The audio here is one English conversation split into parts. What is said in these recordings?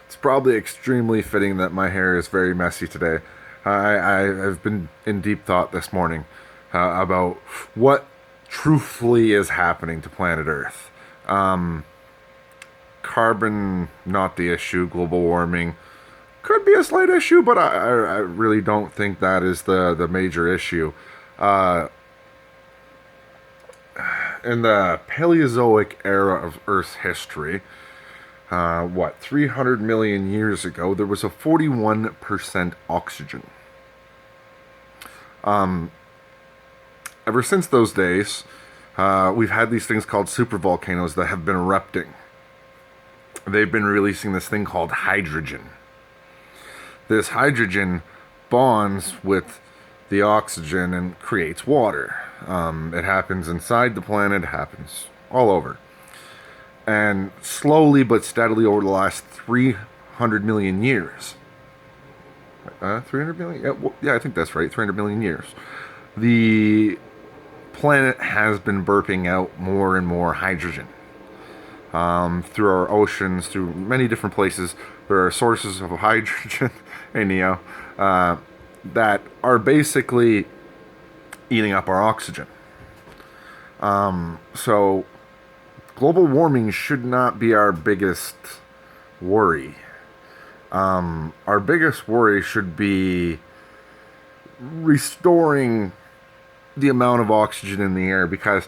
It's probably extremely fitting that my hair is very messy today. I have been in deep thought this morning about what truthfully is happening to planet Earth. Carbon, not the issue. Global warming could be a slight issue, but I really don't think that is the major issue. Uh, in the Paleozoic era of Earth's history, 300 million years ago, there was a 41% oxygen. Ever since those days, we've had these things called supervolcanoes that have been erupting. They've been releasing this thing called hydrogen. This hydrogen bonds with the oxygen and creates water. It happens inside the planet, it happens all over. And slowly but steadily over the last 300 million years, 300 million? Yeah, I think that's right, 300 million years. The planet has been burping out more and more hydrogen. Through our oceans, through many different places, there are sources of hydrogen, anyhow, that are basically eating up our oxygen. So global warming should not be our biggest worry. Our biggest worry should be restoring the amount of oxygen in the air, because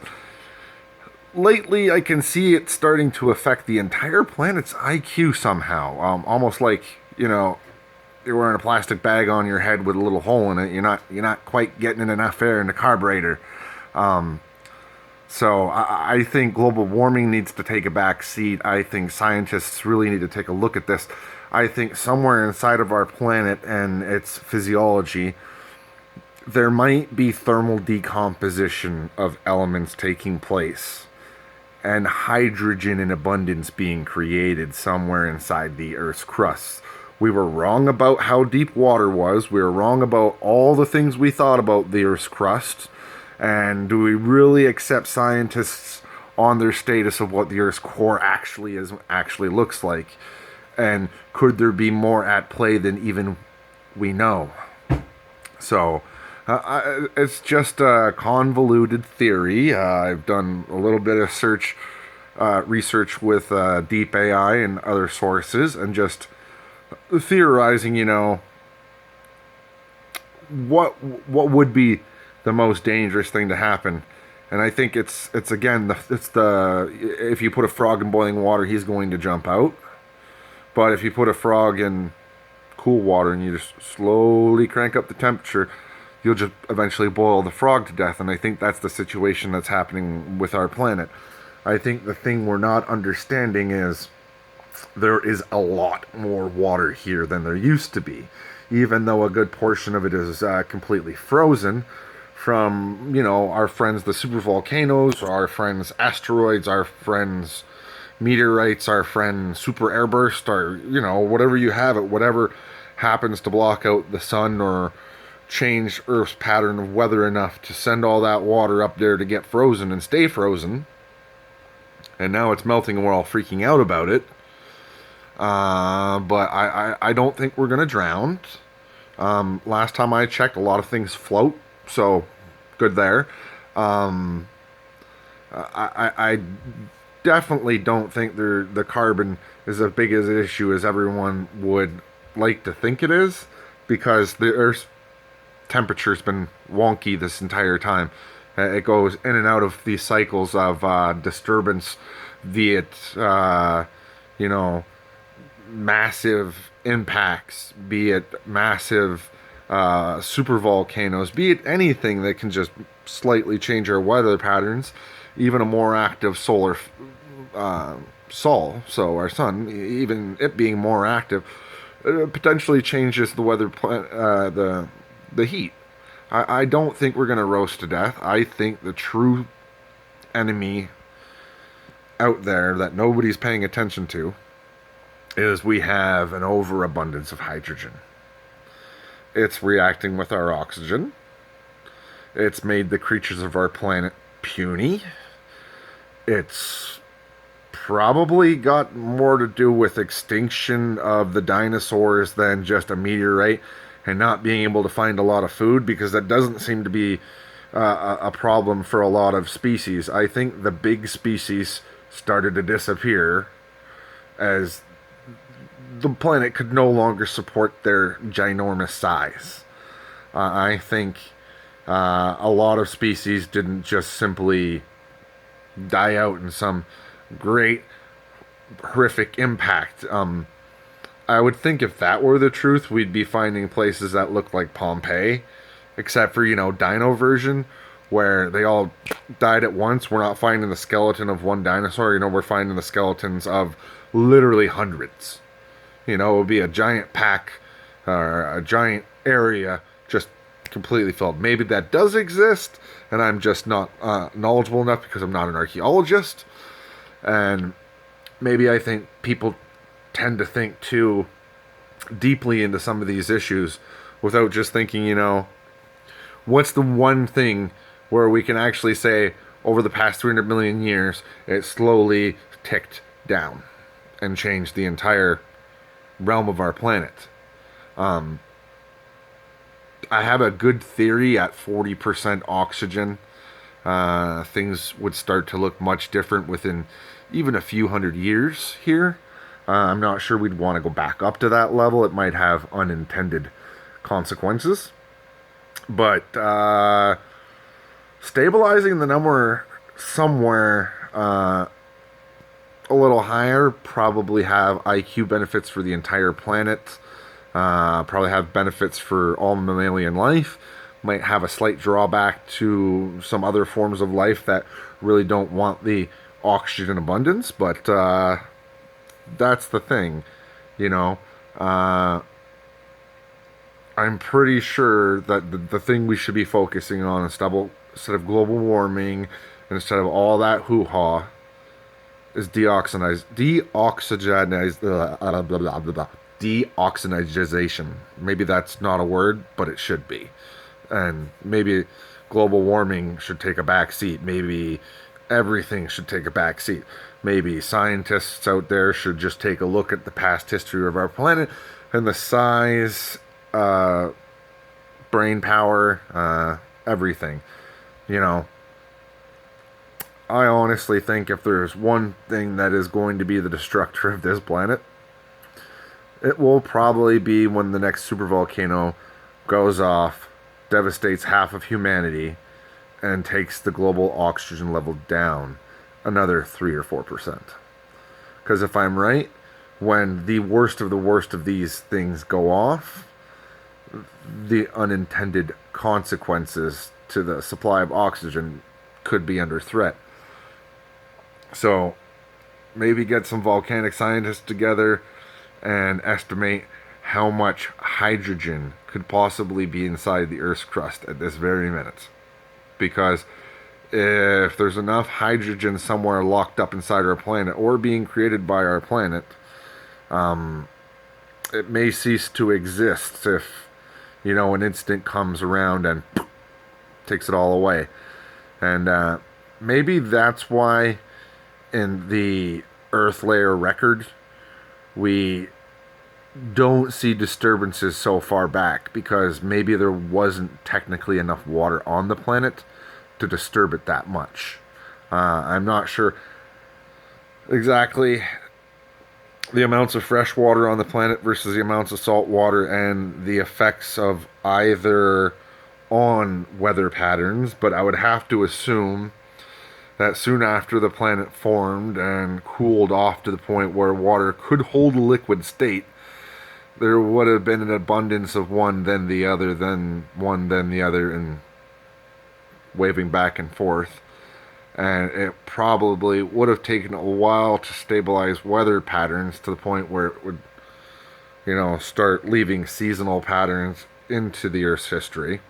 lately I can see it starting to affect the entire planet's IQ somehow. Almost like, you're wearing a plastic bag on your head with a little hole in it. You're not quite getting enough air in the carburetor. So I think global warming needs to take a back seat. I think scientists really need to take a look at this. I think somewhere inside of our planet and its physiology, there might be thermal decomposition of elements taking place and hydrogen in abundance being created somewhere inside the Earth's crust. We were wrong about how deep water was. We were wrong about all the things we thought about the Earth's crust. And do we really accept scientists on their status of what the Earth's core actually looks like? And could there be more at play than even we know? So it's just a convoluted theory. I've done a little bit of research with deep AI and other sources, and just theorizing, what would be the most dangerous thing to happen. And I think it's again if you put a frog in boiling water, he's going to jump out. But if you put a frog in cool water and you just slowly crank up the temperature, you'll just eventually boil the frog to death. And I think that's the situation that's happening with our planet. I think the thing we're not understanding is there is a lot more water here than there used to be, even though a good portion of it is completely frozen from, our friends the supervolcanoes, our friends asteroids, our friends meteorites, our friend super airburst, or whatever you have it, whatever happens to block out the sun or change Earth's pattern of weather enough to send all that water up there to get frozen and stay frozen. And now it's melting and we're all freaking out about it. But I don't think we're gonna drown. Last time I checked, a lot of things float, so good there. I definitely don't think the carbon is as big as an issue as everyone would like to think it is, because the Earth's temperature's been wonky this entire time. It goes in and out of these cycles of disturbance, be it massive impacts, be it massive super volcanoes, be it anything that can just slightly change our weather patterns. Even a more active so our sun, even it being more active, potentially changes the weather, the heat. I don't think we're going to roast to death. I think the true enemy out there that nobody's paying attention to is we have an overabundance of hydrogen. It's reacting with our oxygen. It's made the creatures of our planet puny. It's probably got more to do with extinction of the dinosaurs than just a meteorite and not being able to find a lot of food, because that doesn't seem to be a problem for a lot of species. I think the big species started to disappear as the planet could no longer support their ginormous size. I think a lot of species didn't just simply die out in some great horrific impact. I would think if that were the truth, we'd be finding places that look like Pompeii, except for, dino version, where they all died at once. We're not finding the skeleton of one dinosaur, we're finding the skeletons of literally hundreds. It would be a giant pack, or a giant area just completely filled. Maybe that does exist, and I'm just not knowledgeable enough because I'm not an archaeologist. And maybe I think people tend to think too deeply into some of these issues without just thinking, what's the one thing where we can actually say over the past 300 million years it slowly ticked down and changed the entire realm of our planet. I have a good theory at 40% oxygen. Things would start to look much different within even a few hundred years here. I'm not sure we'd want to go back up to that level. It might have unintended consequences. But stabilizing the number somewhere a little higher, probably have IQ benefits for the entire planet, probably have benefits for all mammalian life, might have a slight drawback to some other forms of life that really don't want the oxygen abundance, but that's the thing, I'm pretty sure that the thing we should be focusing on instead of global warming, instead of all that hoo-ha, is deoxygenization. Maybe that's not a word, but it should be. And maybe global warming should take a back seat. Maybe everything should take a back seat. Maybe scientists out there should just take a look at the past history of our planet and the size, brain power, everything. I honestly think if there's one thing that is going to be the destructor of this planet, it will probably be when the next supervolcano goes off, devastates half of humanity, and takes the global oxygen level down another 3 or 4%. Because if I'm right, when the worst of these things go off, the unintended consequences to the supply of oxygen could be under threat. So maybe get some volcanic scientists together and estimate how much hydrogen could possibly be inside the Earth's crust at this very minute. Because if there's enough hydrogen somewhere locked up inside our planet or being created by our planet, it may cease to exist if, an instant comes around and takes it all away. And maybe that's why in the Earth layer record we don't see disturbances so far back, because maybe there wasn't technically enough water on the planet to disturb it that much. I'm not sure exactly the amounts of fresh water on the planet versus the amounts of salt water and the effects of either on weather patterns, but I would have to assume that soon after the planet formed and cooled off to the point where water could hold a liquid state, there would have been an abundance of one, then the other, then one, then the other, and waving back and forth. And it probably would have taken a while to stabilize weather patterns to the point where it would, start leaving seasonal patterns into the Earth's history.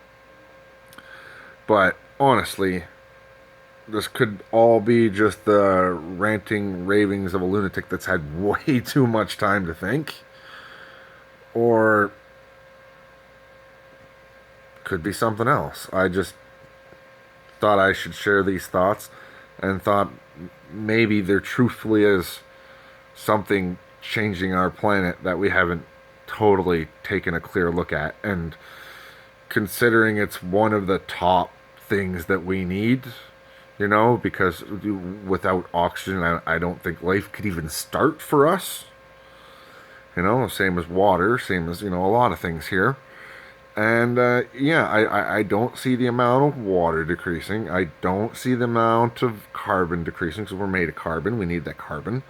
But honestly, this could all be just the ranting ravings of a lunatic that's had way too much time to think. Or could be something else. I just thought I should share these thoughts and thought maybe there truthfully is something changing our planet that we haven't totally taken a clear look at. And considering it's one of the top things that we need, because without oxygen, I don't think life could even start for us. Same as water, same as, a lot of things here. And I don't see the amount of water decreasing. I don't see the amount of carbon decreasing because we're made of carbon. We need that carbon.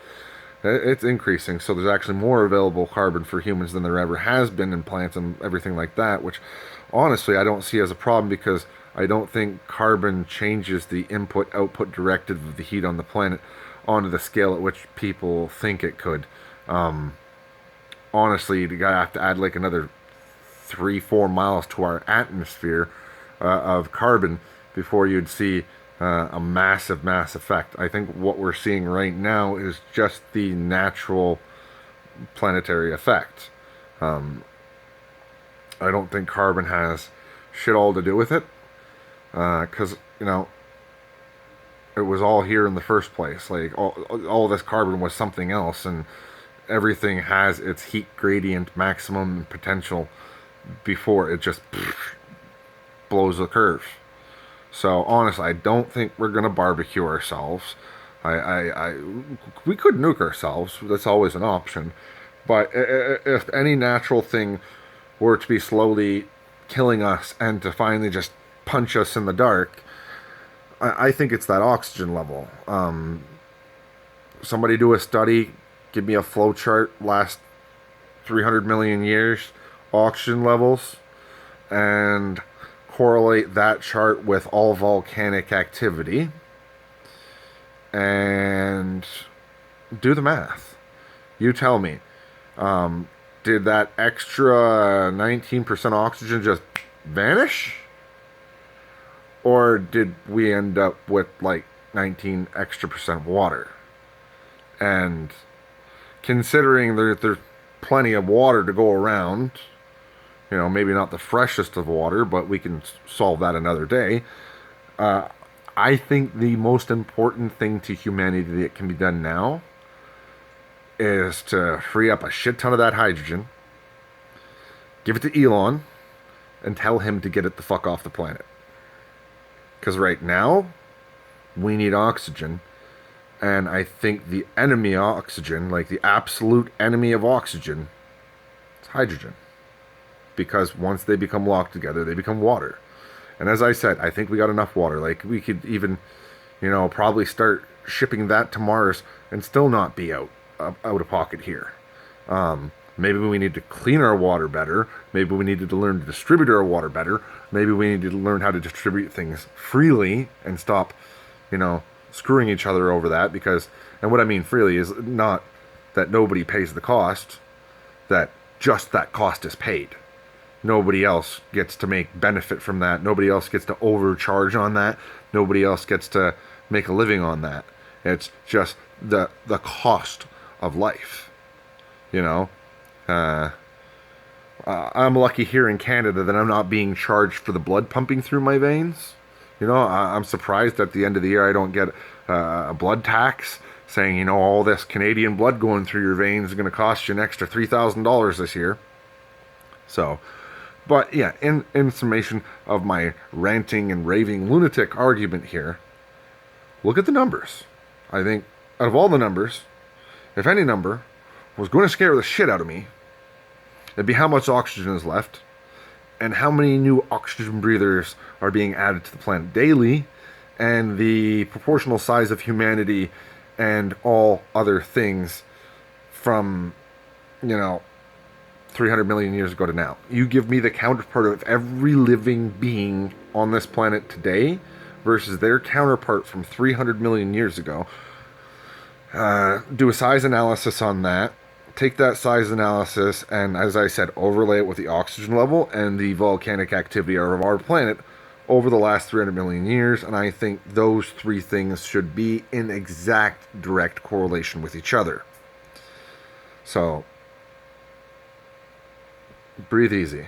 It's increasing. So there's actually more available carbon for humans than there ever has been in plants and everything like that, which honestly I don't see as a problem because I don't think carbon changes the input-output directive of the heat on the planet onto the scale at which people think it could. Honestly, you gotta have to add like another 3-4 miles to our atmosphere of carbon before you'd see a massive mass effect. I think what we're seeing right now is just the natural planetary effect. I don't think carbon has shit all to do with it because it was all here in the first place. Like all this carbon was something else, and everything has its heat gradient maximum potential before it just blows the curve. So honestly, I don't think we're gonna barbecue ourselves. We could nuke ourselves. That's always an option. But if any natural thing were to be slowly killing us and to finally just punch us in the dark, I think it's that oxygen level. Somebody do a study, give me a flow chart, last 300 million years, oxygen levels, and correlate that chart with all volcanic activity, and do the math. You tell me, did that extra 19% oxygen just vanish? Or did we end up with like 19 extra percent water? And considering there's plenty of water to go around, maybe not the freshest of water, but we can solve that another day. I think the most important thing to humanity that can be done now is to free up a shit ton of that hydrogen, give it to Elon, and tell him to get it the fuck off the planet. Because right now, we need oxygen, and I think the enemy of oxygen, like the absolute enemy of oxygen, is hydrogen. Because once they become locked together, they become water. And as I said, I think we got enough water. Like, we could even, probably start shipping that to Mars and still not be out of pocket here. Maybe we need to clean our water better. Maybe we needed to learn to distribute our water better. Maybe we need to learn how to distribute things freely and stop, screwing each other over that. Because, and what I mean freely is not that nobody pays the cost, that just that cost is paid. Nobody else gets to make benefit from that. Nobody else gets to overcharge on that. Nobody else gets to make a living on that. It's just the cost of life, I'm lucky here in Canada that I'm not being charged for the blood pumping through my veins. I'm surprised at the end of the year I don't get a blood tax saying, all this Canadian blood going through your veins is going to cost you an extra $3,000 this year. So, but yeah, in summation of my ranting and raving lunatic argument here, look at the numbers. I think out of all the numbers, if any number was going to scare the shit out of me, it'd be how much oxygen is left and how many new oxygen breathers are being added to the planet daily, and the proportional size of humanity and all other things from 300 million years ago to now. You give me the counterpart of every living being on this planet today versus their counterpart from 300 million years ago. Do a size analysis on that. Take that size analysis and, as I said, overlay it with the oxygen level and the volcanic activity of our planet over the last 300 million years, and I think those three things should be in exact direct correlation with each other. So, breathe easy.